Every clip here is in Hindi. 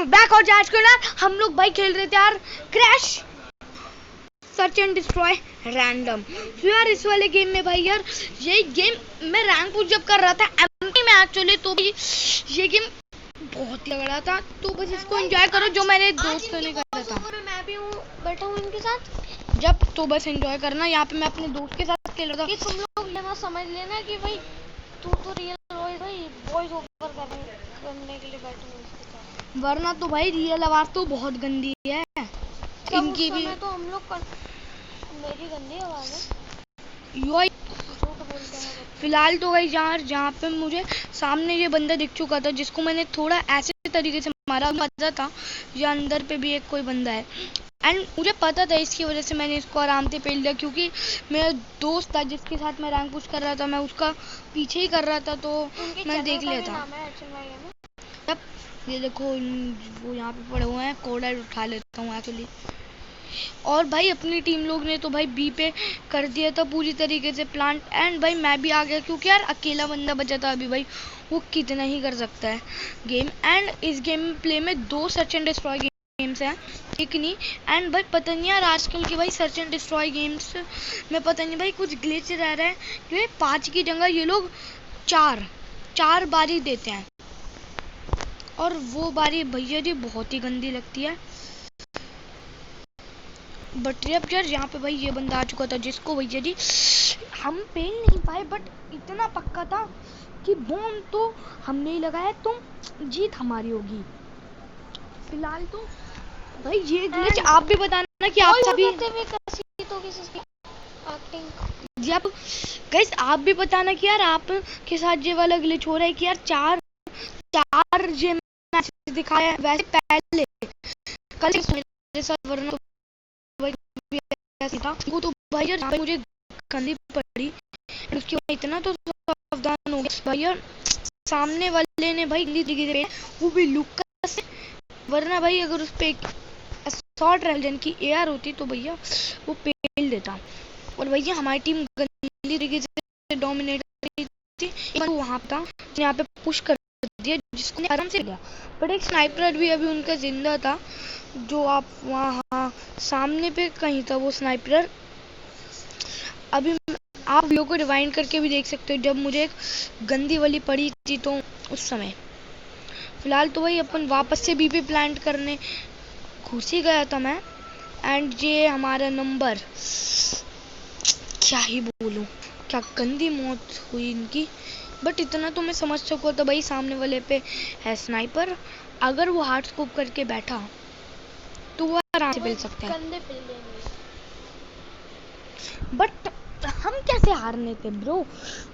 बैक और आज को ना हम लोग भाई खेल रहे थे यार crash search and destroy random. तो यार इस वाले गेम में भाई यार ये गेम मैं रैंक पुश जब कर रहा था एमपी में एक्चुअली, तो भी ये गेम बहुत लग रहा था, तो बस इसको एंजॉय करो जो मैंने दोस्तों ने करा था। मैं भी हूँ बैठा हूँ इनके साथ जब तो बस एंजॉय करना। यहाँ पे मैं अपने दोस्त के साथ खेल रहा था। तुम लोग लेना समझ लेना कि भाई तू तो रियल भाई वॉइस ओवर करने के लिए बैठे हूँ इसके साथ, वरना तो भाई रियल आवाज तो बहुत गंदी है इनकी भी। तो हम लोग मेरी गंदी आवाज है यो फिलहाल तो भाई यार जहाँ पे मुझे सामने ये बंदा दिख चुका था जिसको मैंने थोड़ा ऐसे तरीके से मारा, पता था ये अंदर पे भी एक कोई बंदा है एंड मुझे पता था, इसकी वजह से मैंने इसको आराम से पेल दिया क्योंकि मेरा दोस्त था जिसके साथ मैं रैंक पुश कर रहा था, मैं उसका पीछे ही कर रहा था तो मैं देख लिया था। तब ये देखो वो यहाँ पे पड़े हुए हैं, कोड उठा लेता हूँ एक्चुअली। और भाई अपनी टीम लोग ने तो भाई बी पे कर दिया था पूरी तरीके से प्लांट एंड भाई मैं भी आ गया क्योंकि यार अकेला बंदा बचा था अभी, भाई वो कितना ही कर सकता है गेम। एंड इस गेम प्ले में 2 सर्च एंड डिस्ट्रॉय गेम्स हैं, एक नहीं। एंड भाई पता नहीं यार आजकल के भाई सर्च एंड डिस्ट्रॉय गेम्स में पता नहीं भाई कुछ ग्लिच रह रहा है कि 5 की जगह ये लोग 4 बारी देते हैं और वो बारी भैया जी बहुत ही गंदी लगती है। बट अब यार यहाँ पे भाई ये बंदा आ चुका था जिसको भैया जी हम पेल नहीं पाए, बट इतना पक्का था कि बॉम्ब तो हमने ही लगाया तो जीत हमारी होगी। फिलहाल तो भाई ये ग्लिच आप भी बताना कि आप सभी जब गाइस आप भी बताना कि यार आप के साथ ये वाला ग्लिच हो रहा है कि यार 4 जे मैच दिखाया है वैसे पहले कल मेरे साथ, वरना तो भाई था वो तो भाई यार मुझे गंदी पड़ी उसकी इतना तो सावधान हो गया भाई यार सामने वाले ने भाई वो भी लुक्का से, वरना भाई अगर उस पे शॉर्ट रेंजन की एआर होती तो भैया वो पेल देता। और भैया हमारी टीम गंदी तरीके से डोमिनेट थी, वहां था यहाँ पे पुश कर दिया जिसको आराम से लिया, बट एक स्नाइपर भी अभी उनका जिंदा था जो आप वहाँ सामने पे कहीं था वो स्नाइपर। अभी आप वीडियो को रिवाइंड करके भी देख सकते हो जब मुझे एक गंदी वाली पड़ी थी तो उस समय। फिलहाल तो भाई अपन वापस से बीपी प्लांट करने घुस ही गया था मैं एंड ये हमारा नंबर, क्या ही बोलूं, क्या गंदी मौत हुई इनकी। बट इतना तो मैं समझ सकूँ तो भाई सामने वाले पे है स्नाइपर, अगर वो हार्ड स्कोप करके बैठा तो वो आराम से मिल सकते हैं। बट हम कैसे हारने थे ब्रो,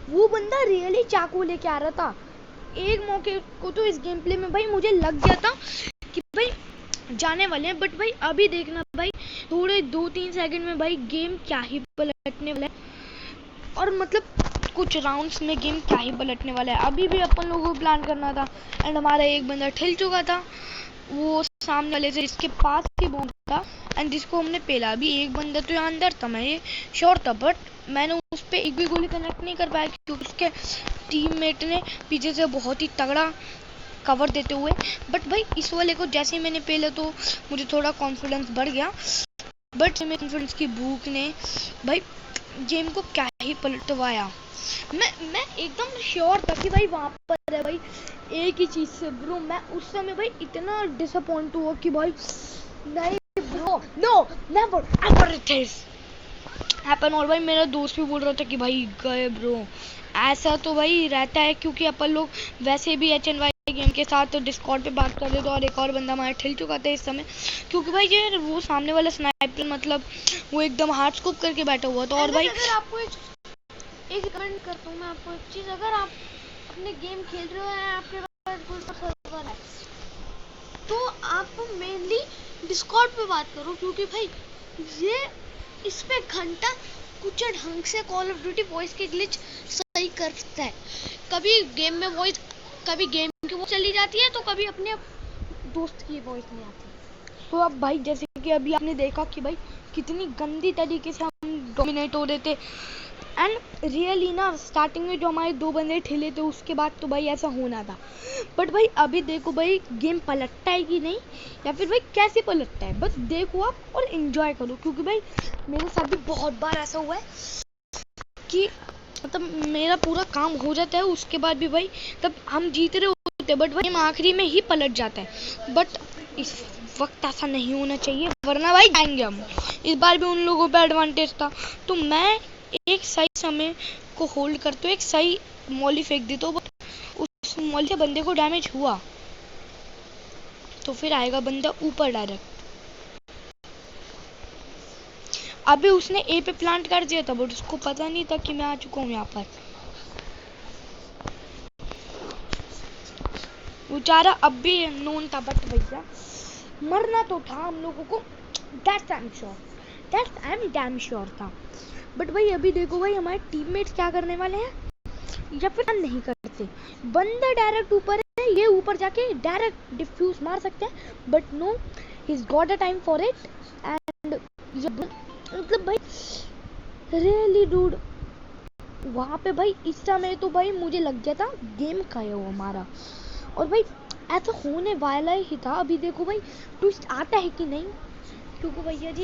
वो बंदा रियली चाकू लेके आ रहा था एक मौके को, तो इस गेम प्ले में भाई मुझे लग गया था कि भाई जाने वाले हैं। बट भाई अभी देखना भाई थोड़े 2-3 सेकंड में भाई गेम क्या ही पलटने वाला है, और मतलब कुछ राउंड्स में गेम क्या ही पलटने वाला है। अभी भी अपन लोगों को प्लान करना था एंड हमारा एक बंदा ठिल चुका था वो सामने वाले से जिसके पास ही बॉम्ब था एंड जिसको हमने पेला। अभी एक बंदा तो यहाँ अंदर था, मैं ये श्योर था, बट मैंने उस पर एक भी गोली कनेक्ट नहीं कर पाया क्योंकि उसके टीममेट ने पीछे से बहुत ही तगड़ा कवर देते हुए। बट भाई इस वाले को जैसे ही मैंने पेला तो मुझे थोड़ा कॉन्फिडेंस बढ़ गया, बट मेरे कॉन्फिडेंस की भूख ने भाई गेम को क्या ही पलटवाया। मैं एकदम श्योर था कि भाई वहाँ पर है भाई एक ही चीज से ब्रो। मैं उस समय भाई इतना डिसअपॉइंट हुआ कि भाई नहीं bro, no never ever it is happen. और भाई मेरा दोस्त भी बोल रहा था कि भाई गए ब्रो, ऐसा तो भाई रहता है क्योंकि अपन लोग वैसे भी HNY गेम के साथ तो डिस्कॉर्ड पे बात कर रहे थे और एक और बंदा हमारा ठिल चुका था इस समय क्योंकि भाई ये वो सामने वाला स्नाइपर मतलब वो एकदम हार्ड स्कोप करके बैठा हुआ था। और भाई अगर आपको एक कमेंट करता हूँ मैं आपको एक चीज, अगर आप अपने गेम खेल रहे हो आपके पास सर्वर है तो आप मेनली डिस्कॉर्ड पे बात करो क्योंकि भाई ये इस पे घंटा कुछ ढंग से कॉल ऑफ ड्यूटी वॉइस के ग्लिच सही करता है। कभी गेम में वॉइस, कभी गेम की वॉइस चली जाती है तो कभी अपने दोस्त की वॉइस नहीं आती। तो अब भाई जैसे कि अभी आपने देखा कि भाई कितनी गंदी तरीके से हम डोमिनेट हो रहे थे एंड रियली ना स्टार्टिंग में जो हमारे 2 बंदे ठेले थे उसके बाद तो भाई ऐसा होना था, बट भाई अभी देखो भाई गेम पलटता है कि नहीं, या फिर भाई कैसे पलटता है, बस देखो आप और एंजॉय करो, क्योंकि भाई मेरे साथ भी बहुत बार ऐसा हुआ है कि मतलब मेरा पूरा काम हो जाता है उसके बाद भी भाई तब हम जीत रहे होते हैं, बट भाई आखिरी में ही पलट जाता है। बट इस वक्त ऐसा नहीं होना चाहिए, वरना भाई जाएंगे हम। इस बार भी उन लोगों पे एडवांटेज था, तो मैं एक सही समय को होल्ड करते हुए एक सही मॉली फेंक देता हूँ, बट उस मॉली से बंदे को डैमेज हुआ तो फिर आएगा बंदा ऊपर डायरेक्ट। अभी उसने ए पे प्लांट कर दिया था, बट उसको पता नहीं था कि मैं आ चुका हूँ यहाँ पर। बेचारा अब भी नोन था, बट भैया मरना तो था हम लोगों को, that's I am damn sure था। बट भाई अभी देखो भाई हमारे टीममेट्स क्या करने वाले हैं, या फिर नहीं करते, बंदा डायरेक्ट ऊपर है, ये ऊपर जाके डायरेक्ट डिफ्यूज मार सकते हैं, but no he is got a time for it. And मतलब भाई रियली डूड, वहाँ पे भाई इस समय तो भाई मुझे लग गया था गेम का है वो हमारा, और भाई ऐसा होने वाला ही था। अभी देखो भाई ट्विस्ट आता है कि नहीं, क्योंकि भैया जी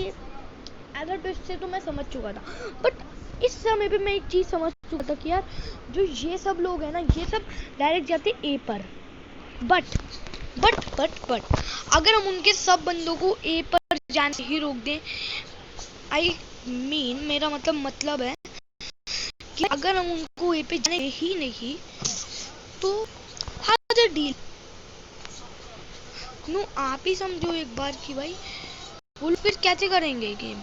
ऐसा ट्विस्ट से तो मैं समझ चुका था, बट इस समय पे मैं एक चीज़ समझ चुका था कि यार जो ये सब लोग हैं ना, ये सब डायरेक्ट जाते ए पर, बट अगर हम उनके सब बंदों को ए पर जाने से ही रोक दें, आई मीन मेरा मतलब है कि अगर हम उनको ए पे जाने ही नहीं तो हाउ द डील नो, आप ही समझो एक बार कि भाई वो फिर कैसे करेंगे गेम।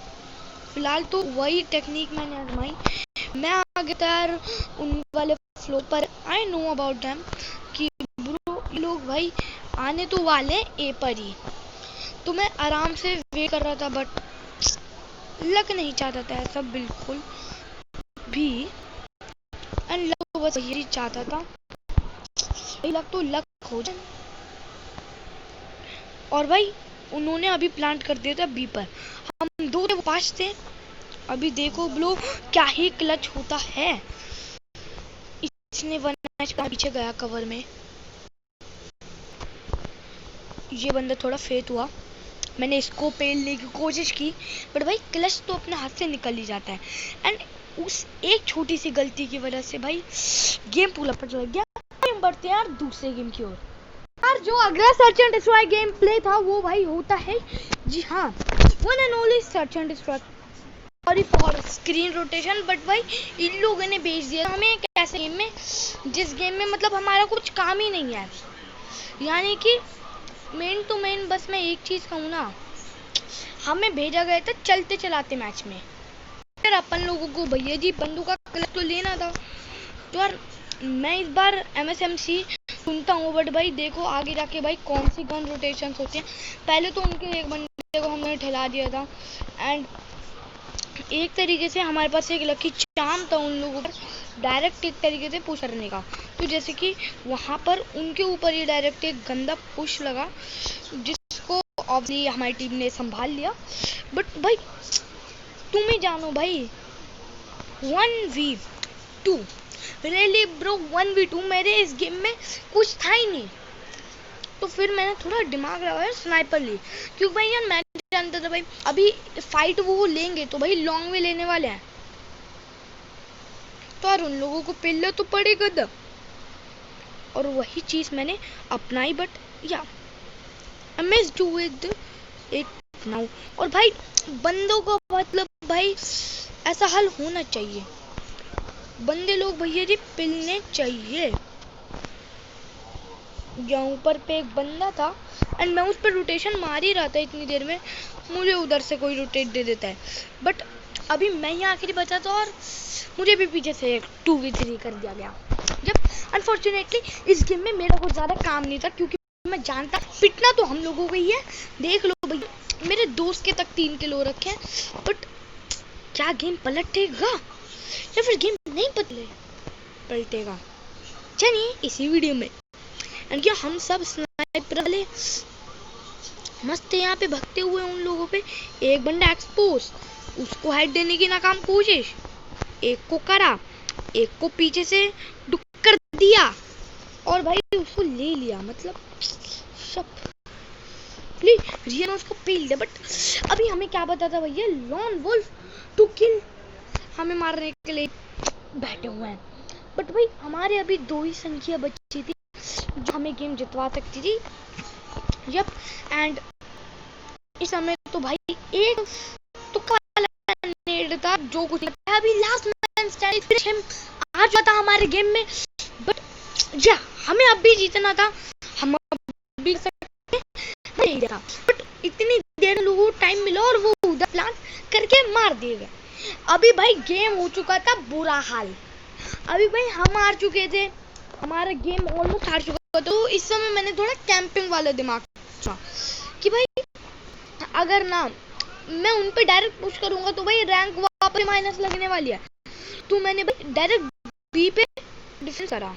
फिलहाल तो वही टेक्निक मैंने आजमाई, मैं आ गया था यार उन वाले फ्लोर पर। आई नो अबाउट देम कि ब्रो लोग भाई आने तो वाले ए पर ही, तो मैं आराम से वेट कर रहा था, बट लक नहीं चाहता था ऐसा बिल्कुल भी, एंड लक बस यही चाहता था, लक तो लक हो जाए। और भाई उन्होंने अभी प्लांट कर दिया था बी पर, हम 2 थे 5 थे। अभी देखो ब्लो क्या ही क्लच होता है, इसने 1 मैच पीछे गया कवर में, ये बंदा थोड़ा फेट हुआ, मैंने इसको पेलने की कोशिश की, बट भाई क्लच तो अपने हाथ से निकल ही जाता है, एंड उस एक छोटी सी गलती की वजह से भाई गेम पूरा पट लग गया। हम बढ़ते हैं यार दूसरे गेम की ओर। यार जो अगला search and destroy game play था वो भाई होता है, जी हाँ, one and only search and destroy. Sorry for screen rotation, but भाई इन लोगों ने भेज दिया हमें एक ऐसे गेम में जिस गेम में मतलब हमारा कुछ काम ही नहीं है, यानी कि मेन टू मेन बस मैं एक चीज़ कहूँ ना, हमें भेजा गया था चलते चलाते मैच में, फिर अपन लोगों को भैया जी बंदूक का क्लच तो लेना था। तो यार मैं इस बार MSMC सुनता हूँ, बट भाई देखो आगे जाके भाई कौन सी गन रोटेशंस होती हैं। पहले तो उनके एक बंदे को हमने ठेला दिया था, एंड एक तरीके से हमारे पास एक लकी चार्म था उन लोगों पर डायरेक्ट एक तरीके से पुश करने का, तो जैसे कि वहाँ पर उनके ऊपर ही डायरेक्ट एक गंदा पुश लगा, जिसको ऑब्वियसली हमारी टीम ने संभाल लिया। बट भाई तुम ही जानो भाई 1v2 रियली ब्रो, 1v2 मेरे इस गेम में कुछ था ही नहीं, तो फिर मैंने थोड़ा दिमाग लगाया, स्नाइपर ली, क्योंकि भाई यार मैं जानता था भाई अभी फाइट वो लेंगे तो भाई लॉन्ग वे लेने वाले हैं, तो यार उन लोगों को पहले तो पड़ेगा दब, और वही चीज मैंने अपनाई, बट या अमेज्ड विद इट नाउ। और भाई बंदों को मतलब भाई ऐसा हल होना चाहिए, बंदे लोग भैया जी पिलने चाहिए। यहाँ ऊपर पे एक बंदा था एंड मैं उस पर रोटेशन मार ही रहा था, इतनी देर में मुझे उधर से कोई रोटेट दे देता है, बट अभी मैं यहाँ आखिरी बचा था और मुझे भी पीछे से 2v3 कर दिया गया। जब अनफॉर्चुनेटली इस गेम में मेरा कुछ ज़्यादा काम नहीं था, क्योंकि मैं जानता पिटना तो हम लोगों को ही है। देख लो भैया मेरे दोस्त के तक 3 किलो रखे हैं, बट क्या गेम पलटेगा या फिर गेम नहीं पलटेगा, चलिए इसी वीडियो में क्या हम सब स्नाइपर वाले मस्त यहाँ पे भगते हुए उन लोगों पे, एक बंदा एक्सपोज, उसको हेड देने की नाकाम कोशिश, एक को करा, एक को पीछे से डुक कर दिया और भाई उसको ले लिया। मतलब सब रिया ने उसको पील दिया। बट अभी हमें क्या पता था भैया, लॉन वुल्फ टू किल हमें मारने के लिए बैठे हुए हैं। बट भाई हमारे अभी 2 ही संख्या बची थी जो हमें गेम जितवा सकती थी। यप, एंड इस समय तो भाई एक तो काला नेड था जो कुछ लगता है। अभी लास्ट मैन स्टैंडिंग आ जाता हमारे गेम में। बट या हमें अब भी जीतना था, हम अभी नहीं था। बट इतनी देर लोगों को टाइम मिला और वो उधर प्लांट करके मार दिए गए। अभी भाई गेम हो चुका था बुरा हाल। अभी भाई हम हार चुके थे, हमारा गेम ऑलमोस्ट हार चुका था। तो इस समय मैंने थोड़ा कैंपिंग वाला दिमाग सोचा कि भाई अगर ना मैं उन पे डायरेक्ट पुश करूंगा तो भाई रैंक वापस माइनस लगने वाली है। तो मैंने भाई डायरेक्ट बी पे डिफेंस करा,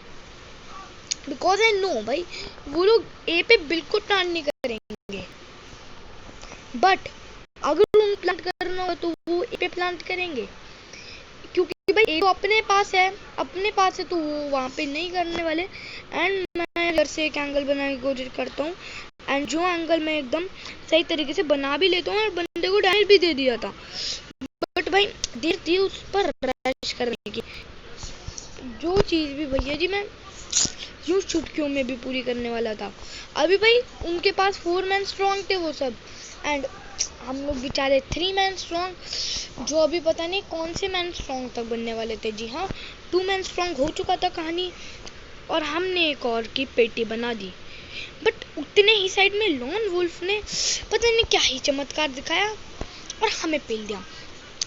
बिकॉज आई नो भाई वो लोग ए पे बिल्कुल प्लान नहीं करेंगे। बट अगर उन प्लांट करना हो तो वो ए पे प्लांट करेंगे, क्योंकि भाई ए तो अपने पास है तो वो वहाँ पे नहीं करने वाले। एंड मैं इधर से एक एंगल बनाने की कोशिश करता हूँ, एंड जो एंगल मैं एकदम सही तरीके से बना भी लेता हूँ और बंदे को डैमेज भी दे दिया था। बट भाई देर थी उस पर रश करने की, जो चीज़ भी भैया जी मैं यूं चुटकियों में भी पूरी करने वाला था। अभी भाई उनके पास 4 मैन स्ट्रॉन्ग थे वो सब, एंड हम लोग बेचारे 3 मैन स्ट्रॉन्ग, जो अभी पता नहीं कौन से मैन स्ट्रॉन्ग तक बनने वाले थे। जी हाँ, 2 मैन स्ट्रॉन्ग हो चुका था कहानी, और हमने एक और की पेटी बना दी। बट उतने ही साइड में लॉन वुल्फ ने पता नहीं क्या ही चमत्कार दिखाया और हमें पेल दिया।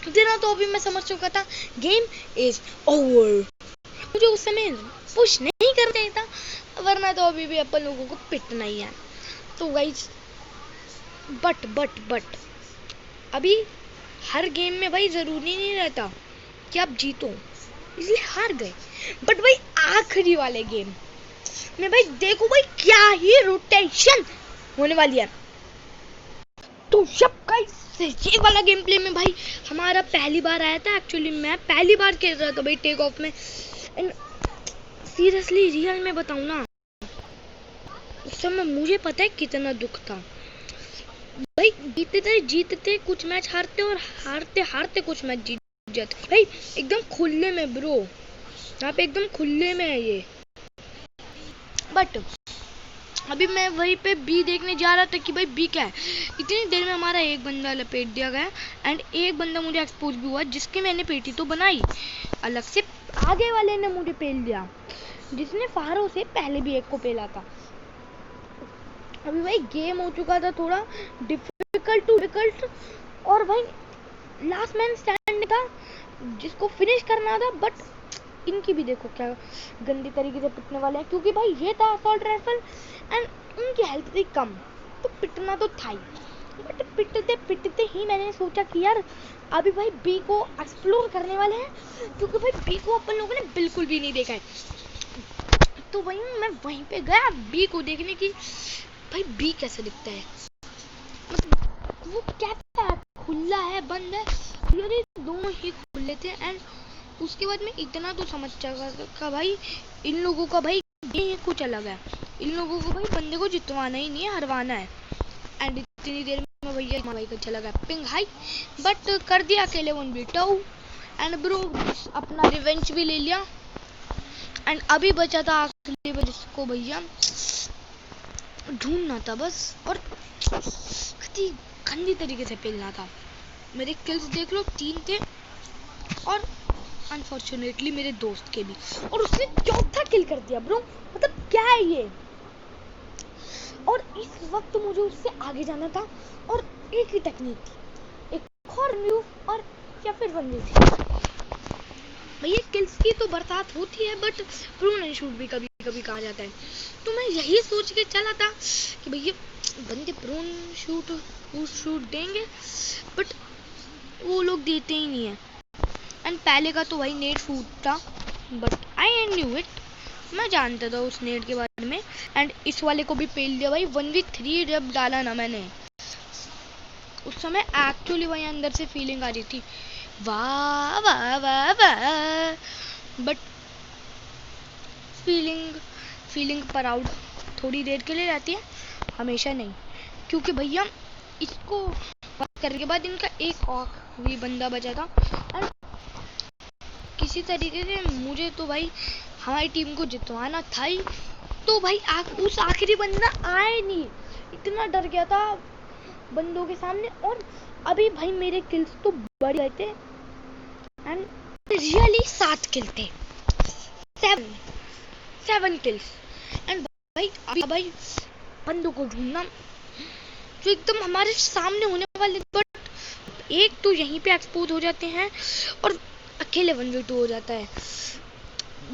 इतना तो अभी मैं समझ चुका था गेम इज ओवर। मुझे उस समय पुश नहीं करना चाहिए था, वरना तो अभी भी अपन लोगों को पिटना ही है। तो गाइस बट अभी हर गेम में भाई जरूरी नहीं रहता कि आप जीतो, इसलिए हार गए। बट भाई आखिरी वाले गेम में भाई देखो भाई क्या ही रोटेशन होने वाली है। तो जब गाइस ये वाला गेम प्ले में भाई हमारा पहली बार आया था। एक्चुअली मैं पहली बार खेल रहा था भाई टेक ऑफ में। एंड सीरियसली रियल में बताऊं ना, उस समय मुझे पता है कितना दुख था भाई। जीतते कुछ मैच हारते, और हारते कुछ मैच जीत जाते भाई। एकदम खुले में ब्रो, यहाँ पे एकदम खुले में है ये। बट अभी मैं वहीं पे बी देखने जा रहा था कि भाई बी क्या है। इतनी देर में हमारा एक बंदा लपेट दिया गया, एंड एक बंदा मुझे एक्सपोज भी हुआ, जिसकी मैंने पेटी तो बनाई अलग से। आगे वाले ने मुझे पेल दिया, जिसने फारो से पहले भी एक को पेला था। अभी भाई गेम हो चुका था थोड़ा डिफिकल्ट, और भाई लास्ट मैन स्टैंड था जिसको फिनिश करना था। बट इनकी भी देखो क्या गंदी तरीके से पिटने वाले हैं, क्योंकि भाई ये था असॉल्ट राइफल एंड उनकी हेल्थ थी कम, तो पिटना तो था ही। बट पिटते ही मैंने सोचा कि यार अभी भाई बी को एक्सप्लोर करने वाले हैं, क्योंकि भाई बी को अपन लोगों ने बिल्कुल भी नहीं देखा है। तो भाई मैं वहीं पे गया बी को देखने की, भाई बी कैसे दिखता है, मतलब वो कैसा है, खुला है बंद है, ये दोनों ही खुले थे। एंड उसके बाद में इतना तो समझ चुका भाई इन लोगों का भाई ये कुछ अलग है। इन लोगों को भाई बंदे को जितवाना ही नहीं है, हरवाना है। एंड इतनी देर में भैया भाई का चला गया पिंग हाई, बट कर दिया अकेले 1v2। एंड ब्रो अपना रिवेंज भी ले लिया। एंड अभी बचा था आखिरी बार जिसको भैया ढूंढना था बस, और कितनी गंदी तरीके से पेलना था। मेरे किल्स देख लो 3 थे, और अनफॉर्चुनेटली मेरे दोस्त के भी, और उसने 4था किल कर दिया ब्रो। मतलब क्या है ये। और इस वक्त मुझे उससे आगे जाना था, और एक ही टेक्निक थी, एक और मूव और या फिर 1v3। भैया किल्स की तो बरसात होती है, बट प्रून एंड शूट भी कभी कभी कहा जाता है। तो मैं यही सोच के चला था कि भैया बंदे प्रून शूट देंगे, बट वो लोग देते ही नहीं है। एंड पहले का तो भाई नेट फूट था, बट आई न्यू इट, मैं जानता था उस नेट के बारे में। एंड इस वाले को भी पेल दिया भाई। 1v3 जब डाला ना मैंने, उस समय एक्चुअली वही अंदर से फीलिंग आ रही थी वाह वाह वाह वाह। बट फीलिंग फीलिंग प्राउड थोड़ी देर के लिए रहती है, हमेशा नहीं। क्योंकि भैया इसको बात करने के बाद इनका एक और भी बंदा बचा था, और किसी तरीके से मुझे तो भाई हमारी टीम को जितवाना था ही। तो भाई उस आखिरी बंदा आए नहीं, इतना डर गया था बंदों के सामने। और अभी भाई मेरे किल्स तो बढ़ गए थे, एंड रियली 7 किल थे, 7 किल्स। एंड भाई बंदों को ढूंढना जो एकदम हमारे सामने होने वाले, बट एक तो यहीं पे एक्सपोज हो जाते हैं और अकेले 1v2 हो जाता है।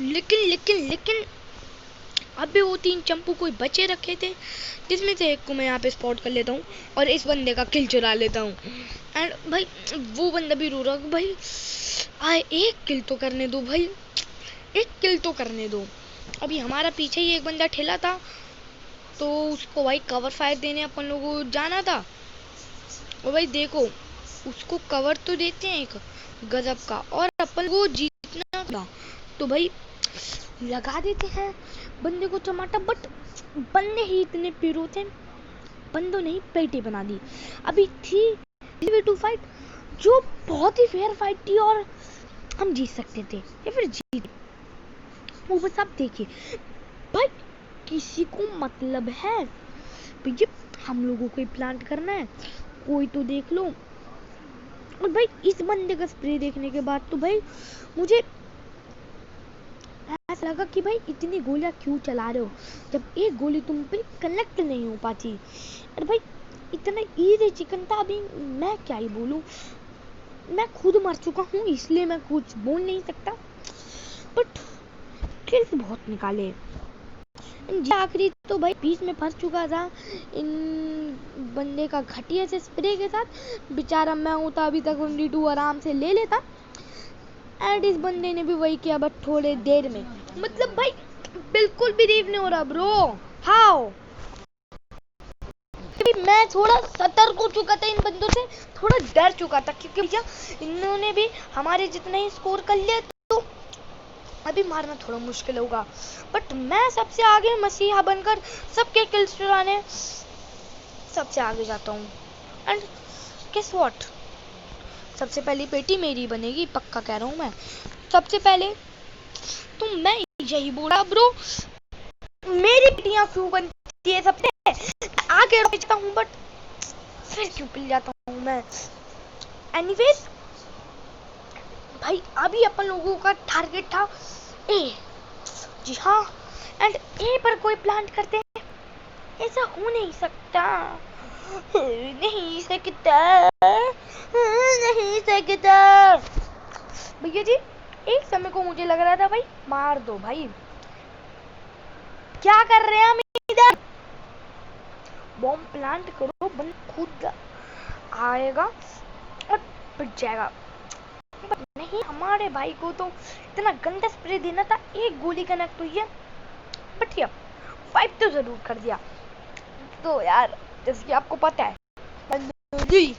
लेकिन अब भी वो 3 चंपू कोई बचे रखे थे, जिसमें से एक को मैं यहाँ पे स्पॉट कर लेता हूँ और इस बंदे का किल चुरा लेता हूँ। एंड भाई वो बंदा भी रो रहा, भाई आए एक किल तो करने दो भाई, एक किल तो करने दो। अभी हमारा पीछे ही एक बंदा ठेला था, तो उसको भाई कवर फायर देने अपन लोगों को जाना था। और भाई देखो उसको कवर तो देते हैं एक गजब का, और अपन को जीतना था तो भाई लगा देते हैं बंदे को टमाटर। बट बंदे ही इतने पीरो थे, बंदों ने ही पेटी बना दी। अभी थी 2v2 फाइट, जो बहुत ही फेयर फाइट थी और हम जीत सकते थे या फिर जीत। वो बस आप देखिए भाई, किसी को मतलब है भैया हम लोगों को ही प्लांट करना है, कोई तो देख लो। और भाई इस बंदे का स्प्रे देखने के बाद तो भाई मुझे ऐसा लगा कि भाई इतनी गोलियां क्यों चला रहे हो जब एक गोली तुम पे कनेक्ट नहीं हो पाती। और भाई इतना इजी चिकन था, अभी मैं क्या ही बोलूं, मैं खुद मर चुका हूँ इसलिए मैं कुछ बोल नहीं सकता, बट किल्स बहुत निकाले। आखिरी तो भाई बीच में फंस चुका था इन बंदे का घटिया से स्प्रे के साथ, बेचारा मैं होता अभी तक 1v2 आराम से ले लेता। एंड इस बंदे ने भी वही किया, बट थोड़े देर में, मतलब भाई बिल्कुल बिलीव नहीं हो रहा ब्रो, हाउ। मैं थोड़ा सतर्क हो चुका था इन बंदों से, थोड़ा डर चुका था, क्योंकि भैया इन्होंने भी हमारे जितना ही स्कोर कर लिया, तो अभी मारना थोड़ा मुश्किल होगा। बट मैं सबसे आगे मसीहा बनकर सबके किल्स चुराने सबसे आगे जाता हूँ। एंड गेस व्हाट, सबसे पहली पेटी मेरी बनेगी, पक्का कह रहा हूँ मैं सबसे पहले। तो मैं यही बोला ब्रो, मेरी पेटियां क्यों बनती है सबसे आगे बेचता हूँ, बट फिर क्यों पिल जाता हूँ मैं। एनीवेज भाई अभी अपन लोगों का टारगेट था ए, जी हाँ, एंड ए पर कोई प्लांट करते हैं, ऐसा हो नहीं सकता, नहीं सकता, नहीं सकता। भैया जी एक समय को मुझे लग रहा था भाई मार दो भाई, क्या कर रहे हैं हम इधर, बॉम्ब प्लांट करो, बंद खुद आएगा और पिट जाएगा। बट नहीं, हमारे भाई को तो इतना गंदा स्प्रे देना था, एक गोली कनेक्ट हुई है, बट या 5 तो जरूर कर दिया। तो यार जैसे कि आपको पता है जी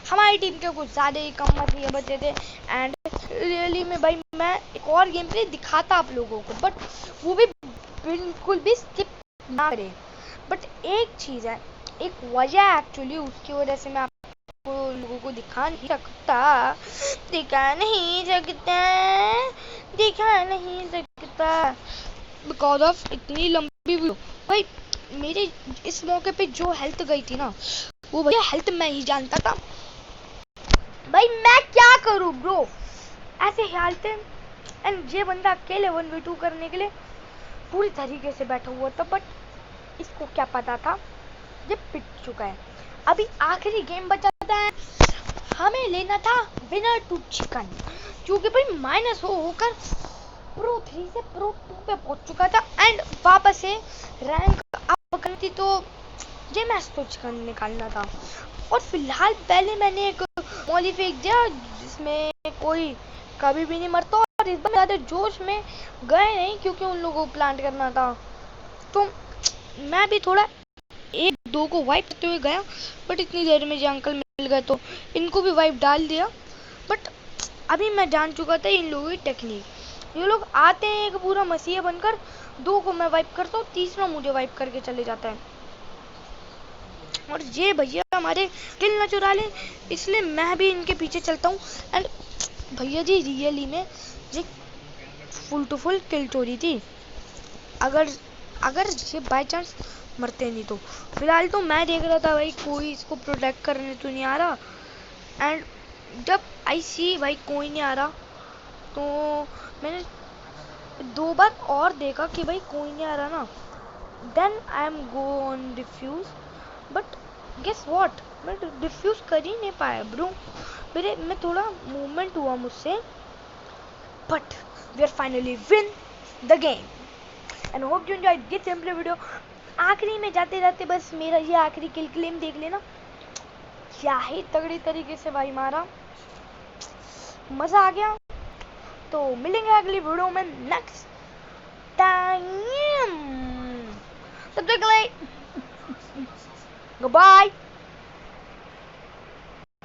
हमारी टीम के कुछ ज्यादा ही कम मछलियां बचे थे, एंड रियली में भाई मैं एक और गेम प्ले दिखाता आप लोगों को, बट वो भी बिल्कुल भी स्किप ना करें। बट एक चीज है, एक वजह एक्चुअली उसकी वजह से मैं आपको लोगों को दिखा नहीं सकता, बिकॉज ऑफ इतनी लंबी वीडियो। भाई मेरे इस मौके पे जो हेल्थ गई थी ना, वो भैया हेल्थ मैं ही जानता था। भाई मैं क्या करूं ब्रो, ऐसे हालते। एंड ये बंदा अकेले 1v2 करने के लिए पूरी तरीके से बैठा हुआ था, बट इसको क्या पता था ये पिट चुका है। अभी आखिरी गेम बचा है, हमें लेना था विनर टू चिकन, क्योंकि भाई माइनस होकर प्रो 3 से प्रो 2 पे पहुंच चुका था, एंड वापस से रैंक अप करनी थी, तो ये मैच तो चिकन निकालना था। और फिलहाल पहले मैंने एक मॉली फेंक दिया जिसमें कोई कभी भी नहीं मरता, और इस बार ज्यादा जोश में गए नहीं क्योंकि उन लोगों को प्लांट करना था, तो मैं भी थोड़ा 1-2 को वाइप करते हुए गया, बट इतनी देर में जो अंकल मिल गए तो इनको भी वाइप डाल दिया। बट अभी मैं जान चुका था इन लोगों की टेक्निक। ये लोग आते हैं एक पूरा मसीहा बनकर, 2 को मैं वाइप करता हूँ, तीसरा मुझे वाइप करके चले जाता है। और ये भैया हमारे किल न चुरा ले, इसलिए मैं भी इनके पीछे चलता हूँ। एंड भैया जी रियली में ये फुल टू फुल किल चोरी थी, अगर ये बाय चांस मरते नहीं तो। फिलहाल तो मैं देख रहा था भाई कोई इसको प्रोटेक्ट करने तो नहीं आ रहा, एंड जब आई सी भाई कोई नहीं आ रहा तो मैंने 2 बार और देखा कि भाई कोई नहीं आ रहा ना, then I am go on defuse. But guess what, मैं डिफ्यूज कर ही नहीं पाया ब्रो, मैं थोड़ा मूवमेंट हुआ मुझसे, but we are finally win the game and hope you enjoyed this simple video. आखिरी में जाते जाते बस मेरा ये आखिरी किल क्लेम देख लेना, क्या ही तगड़ी तरीके से भाई मारा, मजा आ गया। तो मिलेंगे अगली वीडियो में नेक्स्ट टाइम, तब तक के लिए गुड बाय।